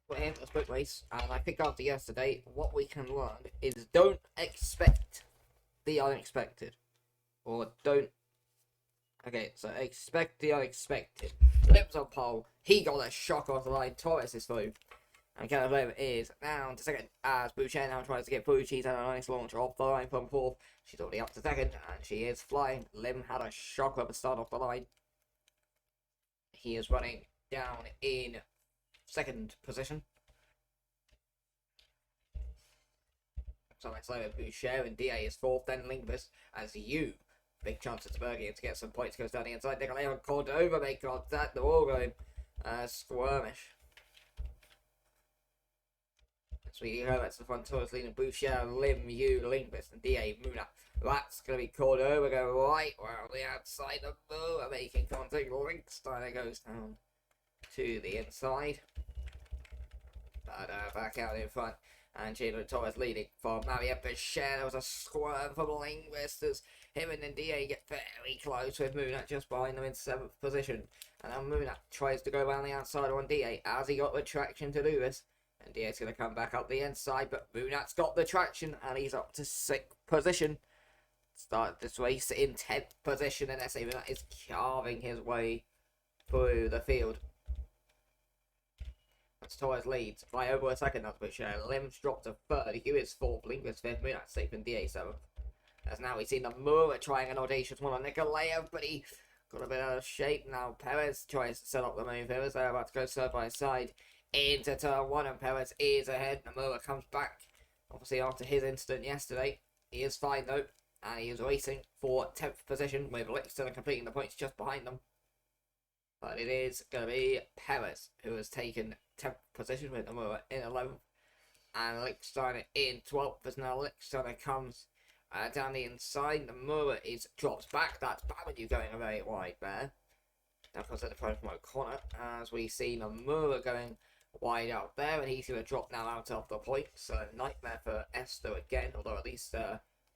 we're here for the sprint race, and I think after yesterday, what we can learn is don't expect the unexpected. Or don't. Okay, so expect the unexpected. Lips on pole, he got a shock off the line, Torres is through. And Cannavera is down to second as Boucher now tries to get through. She's had a nice launch off the line from fourth. She's already up to second, and she is flying. Lim had a shocker to start off the line. He is running down in second position. So it's like Boucher and DA is fourth, then Lingvis as you. Big chance at Bergian to get some points, goes down the inside. Nicolai called over, make contact. They're all going squirmish. So we go back to the front towards leading Boucher, Lim, you, Lingvis, and DA Muna. That's going to be called over, go right, well, the outside of Moore, making contact. Linksteiner goes down to the inside. But back out in front. And Gino Torres leading for Maria Boucher. There was a squirm from Lingvis as him and DA get very close with Moonat just behind them in 7th position. And now Moonat tries to go around the outside on DA as he got the traction to do this. And DA's going to come back up the inside, but Moonat's got the traction and he's up to 6th position. Started this race in 10th position, and SA Moonat is carving his way through the field. Torres leads by over a second, that's Boucher. Lim's dropped to 3rd. Hugh is 4th. Lingvis 5th. Moonat 6th and DA 7th. As now we've seen the Moore trying an audacious one on Nikolaev, but he got a bit out of shape. Now Perez tries to set up the move here as they're about to go side by side into turn 1, and Perez is ahead. Nomura comes back, obviously after his incident yesterday. He is fine though, and he is racing for 10th position with Lickstone completing the points just behind them. But it is going to be Perez who has taken 10th position with Nomura in 11th. And Licksteiner in 12th as now Licksteiner comes down the inside. Nomura drops back. That's Babadu going very wide there. Now comes at the front from O'Connor as we see Nomura going wide out there. And he's going to drop now out of the points. So nightmare for Esther again. Although at least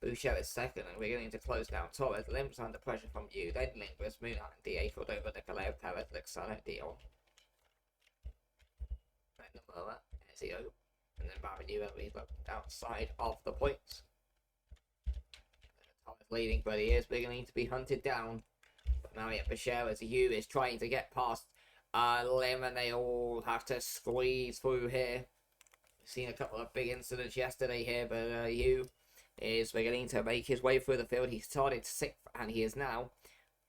Boucher is second, and we're going to close down Torres. Lim's under pressure from you. Then Lingvis, Moonat, and DA called over Nicolai, Perez, Licksteiner, Dion. Then Nomura, Ezio, and then Babadu, he's outside of the points. Torres leading, but he is beginning to be hunted down. But now Boucher as you is trying to get past Lim, and they all have to squeeze through here. We've seen a couple of big incidents yesterday here, but you is beginning to make his way through the field. He started 6th and he is now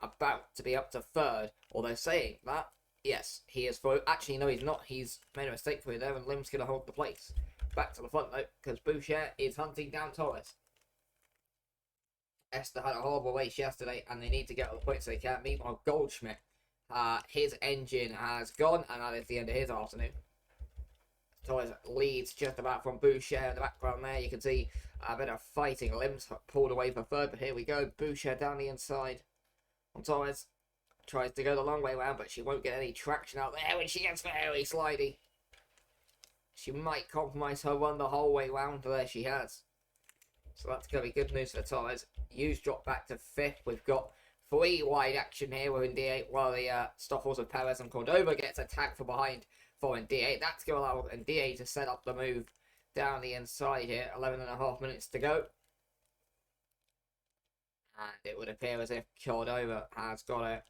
about to be up to 3rd. Although saying that, yes, he is through. Actually, no, he's not. He's made a mistake through there, and Lim's going to hold the place. Back to the front though, because Boucher is hunting down Torres. Esther had a horrible race yesterday, and they need to get all the points they can. Meanwhile, Goldschmidt, his engine has gone, and that is the end of his afternoon. Torres leads just about from Boucher in the background there. You can see a bit of fighting. Limbs pulled away for 3rd, but here we go. Boucher down the inside on Torres. Tries to go the long way around, but she won't get any traction out there when she gets very slidey. She might compromise her run the whole way round, but there she has. So that's going to be good news for Torres. Hughes dropped back to 5th. We've got 3 wide action here with N-D-8 while the Stoffels of Perez and Cordova gets attacked from behind for N-D-8. That's going to allow N-D-8 to set up the move down the inside here. 11.5 minutes to go. And it would appear as if Cordova has got it.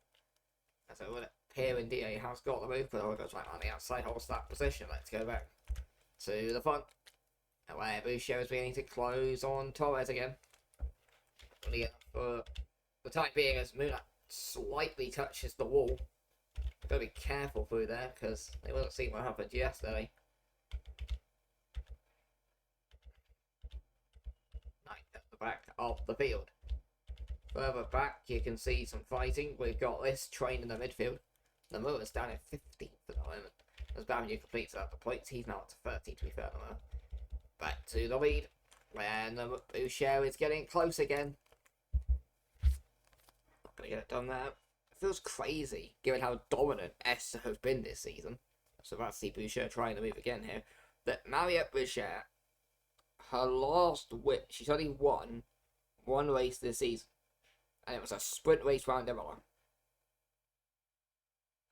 As it would appear N-D-8 has got the move. Cordova goes right on the outside, holds that position. Let's go back to the front. Where Boucher is beginning to close on Torres again. For the time being, as Moonat slightly touches the wall. Gotta be careful through there, because they won't see what happened yesterday. Right at the back of the field. Further back, you can see some fighting. We've got this train in the midfield. The Moor's down in 15th at the moment. As Babadu completes at the points, he's now up to 30 to be fair to Moore. Back to the lead, when the Boucher is getting close again. Not going to get it done there. It feels crazy, given how dominant Esther has been this season. So about to see Boucher trying to move again here. That Mariette Boucher, her last win, she's only won 1 race this season. And it was a sprint race round Imola.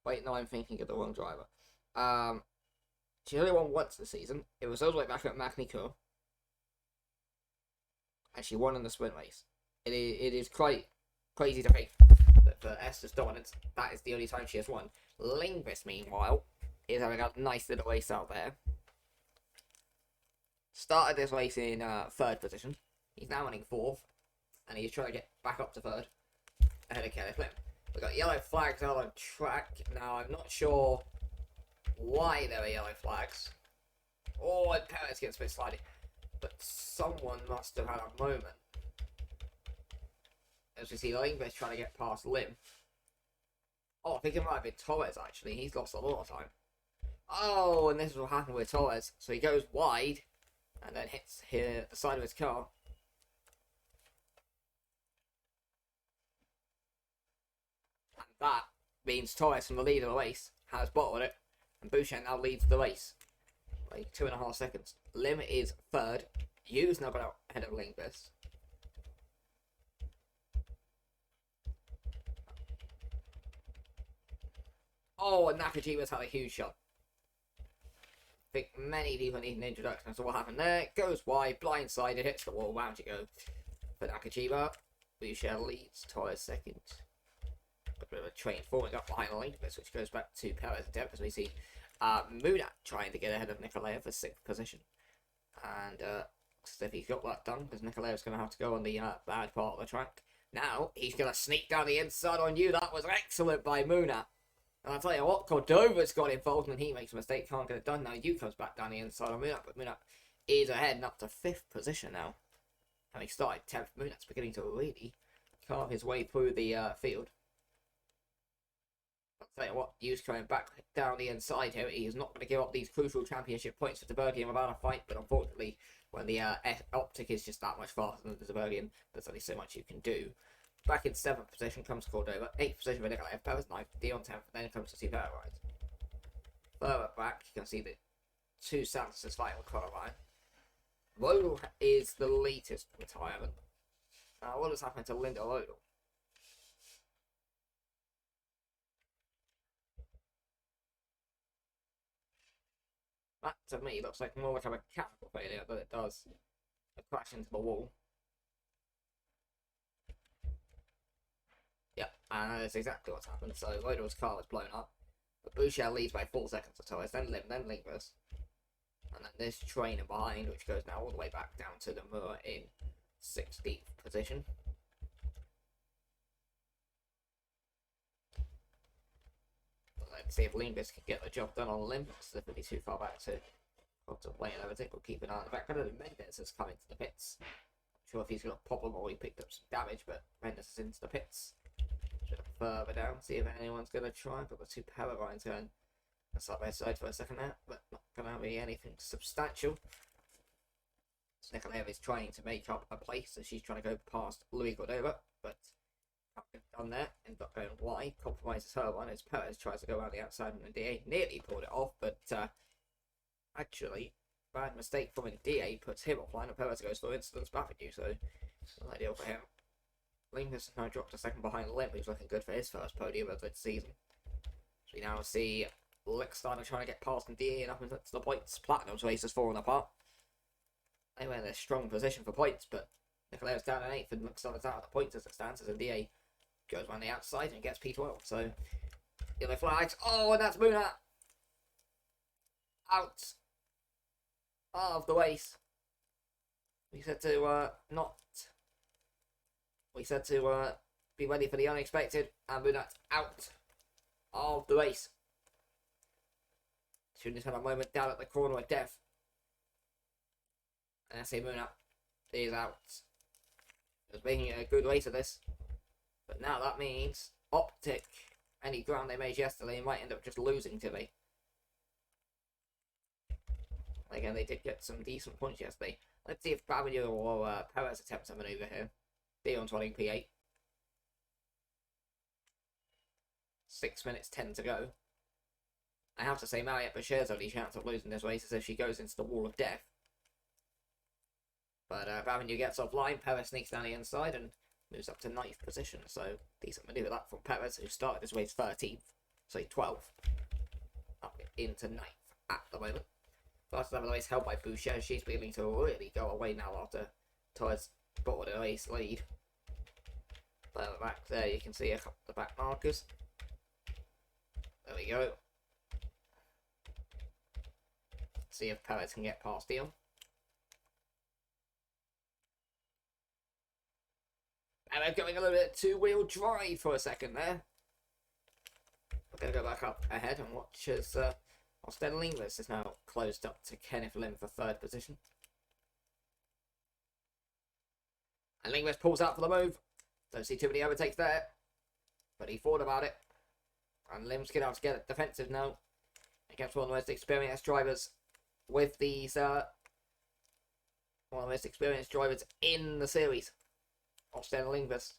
Wait, no, I'm thinking of the wrong driver. She only won once this season. It was all the way back at Magny-Cours. And she won in the sprint race. It is quite crazy to think that for Esther's dominance, that is the only time she has won. Lingvis, meanwhile, is having a nice little race out there. Started this race in 3rd position. He's now running 4th. And he's trying to get back up to 3rd. Ahead of Kelly Flynn. We've got yellow flags out on track. Now, I'm not sure why there are yellow flags. Oh, and Perez gets a bit slidey. But someone must have had a moment. As we see Lingvis trying to get past Lim. Oh, I think it might have been Torres, actually. He's lost a lot of time. Oh, and this is what happened with Torres. So he goes wide. And then hits here the side of his car. And that means Torres from the lead of the race has bottled it. And Boucher now leads the race. Like 2.5 seconds. Lim is 3rd. Yu's now got out ahead of Lingvis. Oh, and Nakajima's had a huge shot. I think many people need an introduction as to what happened there. Goes wide, blindsided, hits the wall. Round you go for Nakajima. Boucher leads, Torres 2nd. A bit of a train forming up behind Lingvis, which goes back to Perez and Depp as we see Munat trying to get ahead of Nikolaev for 6th position. And if he's got that done, because Nikolaev's going to have to go on the bad part of the track. Now, he's going to sneak down the inside on you. That was excellent by Munat. And I'll tell you what, Cordova's got involved when he makes a mistake, can't get it done. Now, you comes back down the inside on Munat, but Munat is ahead and up to 5th position now. Having started 10th, Munat's beginning to really carve his way through the field. I'll tell you what, Yu's coming back down the inside here. He's not going to give up these crucial championship points to Zabergian without a fight, but unfortunately, when the optic is just that much faster than the Zabergian, there's only so much you can do. Back in 7th position comes Cordova, 8th position for Nikolaev, Perez 9th, Dion 10th, and then comes to Super Rides. Further back, you can see the 2 Santos fighting with Colorado. Lodel is the latest retirement. What has happened to Linda Lodel? That, to me, looks like more like a mechanical failure than it does a crash into the wall. Yeah, and that's exactly what's happened. So, Lodel's car was blown up. But Boucher leads by 4 seconds or Torres, then Lim, then Lingvis. And then this train behind, which goes now all the way back down to the Moor in 16th position. Let's see if Lingvis can get the job done on Lim. It's definitely too far back to play and everything. We'll keep an eye on the background. Mendes has come into the pits. Not sure if he's going to pop them or he picked up some damage, but Mendes is into the pits. Further down, see if anyone's going to try. Got the 2 power lines going side by side for a second there, but not going to be anything substantial. So Nikolaev is trying to make up a place, so she's trying to go past Louis Cordova, but nothing done there. Ends up going wide, compromises her one as Perez tries to go around the outside, and the DA nearly pulled it off, but actually, bad mistake from a DA puts him offline, and Perez goes for instance back at you, so not ideal for him. Lingvis has now dropped a second behind Lim, who's looking good for his first podium of the season. So we now see Licksteiner trying to get past and DA and up into the points. Platinum's race has fallen apart. They were in a strong position for points, but Nikolaev's down in 8th and Licksteiner's out of the points as it stands, as the DA goes around the outside and gets P12. So, yellow flags. Oh, and that's Munat out of the race. We said to be ready for the unexpected, and Munat's out of the race. Should just had a moment down at the corner of death. And I say Munat is out. He was making a good race of this. But now that means Optic, any ground they made yesterday, might end up just losing today. Again, they did get some decent points yesterday. Let's see if Babinio or Perez attempts a maneuver here. Dion's running P8. 6 minutes 10 to go. I have to say, Mariette Bashir's only chance of losing this race is if she goes into the wall of death. But Babinio gets offline, Perez sneaks down the inside and moves up to 9th position. So, decent manoeuvre that from Perez, who started this race 13th. So, 12th. Up into 9th at the moment. Fastest lap of the race held by Boucher. She's beginning to really go away now after Torres bottled the race lead. But back there you can see a couple of the back markers. There we go. See if Perez can get past Dion. And we're going a little bit two-wheel drive for a second there. We're going to go back up ahead and watch as Austin Linglis is now closed up to Kenneth Lim for third position. And Linglis pulls out for the move. Don't see too many overtakes there. But he thought about it. And Lim's going to have to get defensive now against one of the most experienced drivers with these, one of the most experienced drivers in the series. Austin Linglis,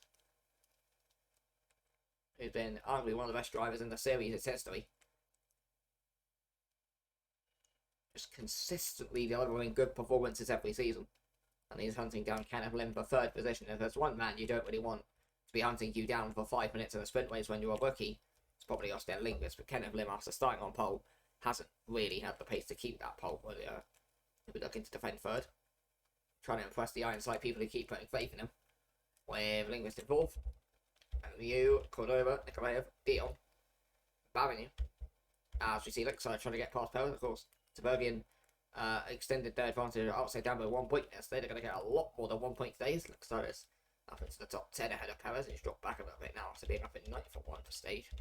who's been arguably one of the best drivers in the series its history. Just consistently delivering good performances every season. And he's hunting down Kenneth Lim for third position. If there's one man you don't really want to be hunting you down for 5 minutes in the sprint race when you're a rookie, it's probably Austin Linglis. But Kenneth Lim, after starting on pole, hasn't really had the pace to keep that pole. But he'll be looking to defend third. Trying to impress the Ironside people who keep putting faith in him. With Linglis in fourth. And you, Cordova, Nikolaev, Dion, Barinu. As we see Lexide trying to get past Perez, of course. Tibergian extended their advantage upside down by 1 point yesterday. They're going to get a lot more than 1 point today. Lexide is up into the top 10 ahead of Perez. He's dropped back a little bit now after being up in 9th for one for stage.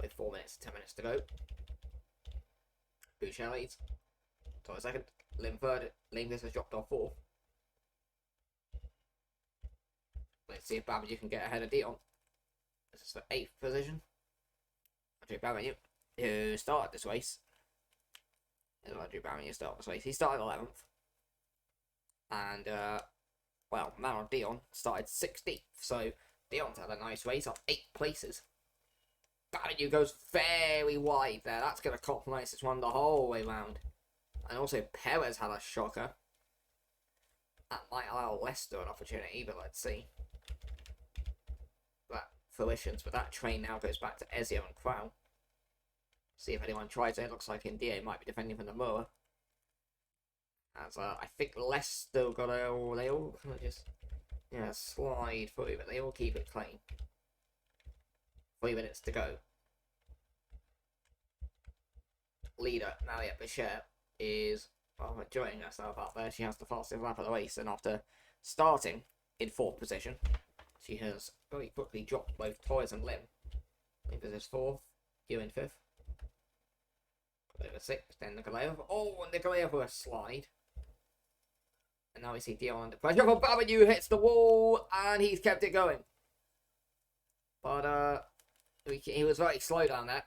With 4 minutes and 10 minutes to go. Boucher leads. Torres second. Lim third. Linglis has dropped off fourth. Let's see if Babinu can get ahead of Dion. This is for 8th position. Andrew Babinu, who started this race. Andrew Babinu started this race. He started 11th. And, well, Manon Dion started 16th. So, Dion's had a nice race, up 8 places. Babinu goes very wide there. That's going to compromise this one the whole way round. And also, Perez had a shocker. That might allow Leicester an opportunity, but let's see. That fruitions, but that train now goes back to Ezio and Crow. See if anyone tries it. It looks like India might be defending from the moor. As I think Leicester got a, they all kind of just slide through, but they all keep it clean. 3 minutes to go. Leader Maria Boucher is enjoying herself up there. She has the fastest lap of the race, and after starting in 4th position, she has very quickly dropped both Torres and Lim. Linglis is 4th, you in 5th. Over 6th, then Nikolaev. Oh, Nikolaev for a slide. And now we see Dion under pressure. Oh, Babinu hits the wall, and he's kept it going. But he was very slow down there.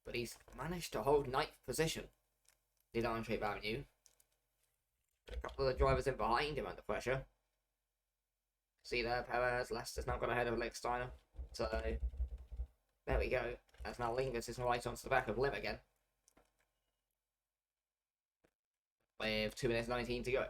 But he's managed to hold 9th position. Did Andre Babinu. A couple of the drivers in behind him under pressure. See there, Perez, Leicester's now got ahead of Licksteiner. So, there we go. As now Linglis is right onto the back of Lim again. With 2 minutes 19 to go.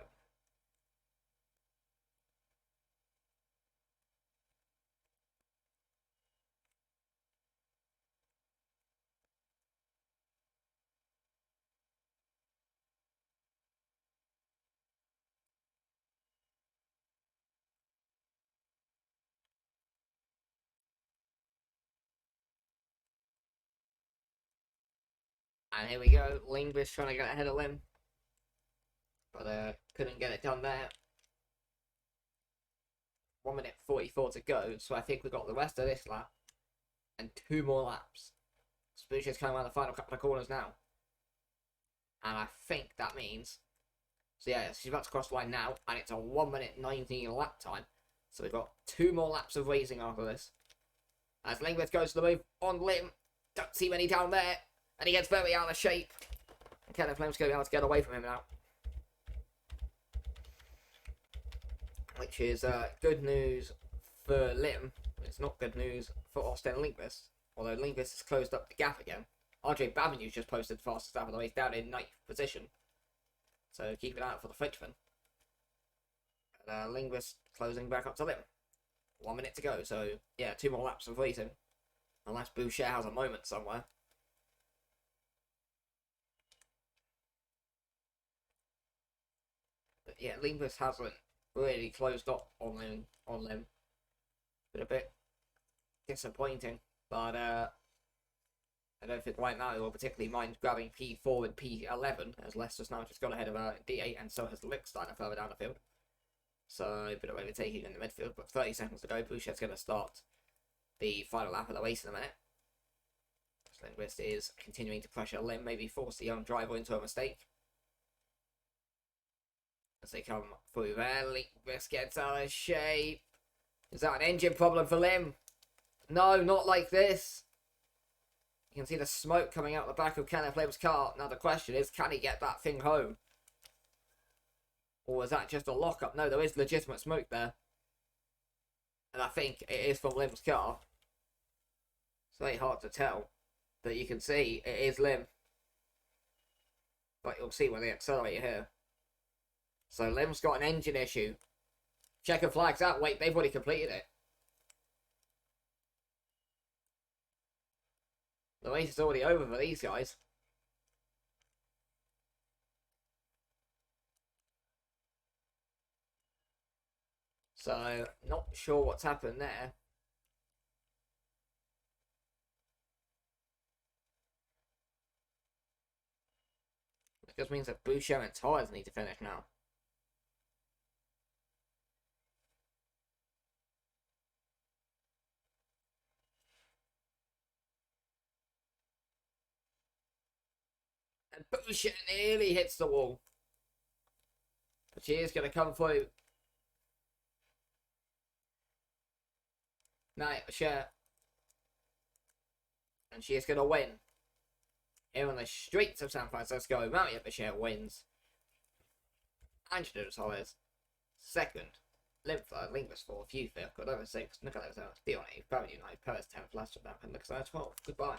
And here we go, Linglis trying to get ahead of Lim. But couldn't get it done there. 1 minute 44 to go, so I think we've got the rest of this lap. And 2 more laps. Spoocher's coming around the final couple of corners now. And I think that means... So yeah, she's about to cross the line now, and it's a 1 minute 19 lap time. So we've got 2 more laps of racing after this. As Linglis goes to the move on Lim. Don't see many down there. And he gets very out of shape. And Kenneth Lim's going to be able to get away from him now. Which is good news for Lim. It's not good news for Austin Linglis. Although Linglis has closed up the gap again. Andre Babinu's just posted the fastest lap of the race, down in 9th position. So keep an eye out for the Frenchman. And Linglis closing back up to Lim. 1 minute to go. So yeah, 2 more laps of racing. Unless Boucher has a moment somewhere. But yeah, Lingus hasn't really closed up on them. Been a bit disappointing, but I don't think right now he will particularly mind grabbing P4 and P11, as Leicester's now just gone ahead of D8, and so has Licksteiner further down the field. So a bit of overtaking in the midfield, but 30 seconds to go. Boucher's going to start the final lap of the race in a minute. Lindquist is continuing to pressure Lim, maybe force the young driver into a mistake. As they come through there, Lindquist gets out of shape. Is that an engine problem for Lim? No, not like this. You can see the smoke coming out the back of Kenneth Lim's car. Now the question is, can he get that thing home? Or is that just a lockup? No, there is legitimate smoke there. And I think it is from Lim's car. It's very hard to tell. But you can see it is Lim. But you'll see when they accelerate here. So Lim's got an engine issue. Checker flags out. Wait, they've already completed it. The race is already over for these guys. So, not sure what's happened there. It just means that Boucher and Tyres need to finish now. And Boucher nearly hits the wall. But she is going to come through. Now, Boucher. And she is going to win. Here on the streets of San Francisco, Maria Boucher wins. Angela Torres, second. Lim third, Lingus fourth, Hugh fifth, Cordova sixth, Nicolas Dion eighth, Barry United, Perez 10th, Last of them, and Nicolas 12th. Goodbye.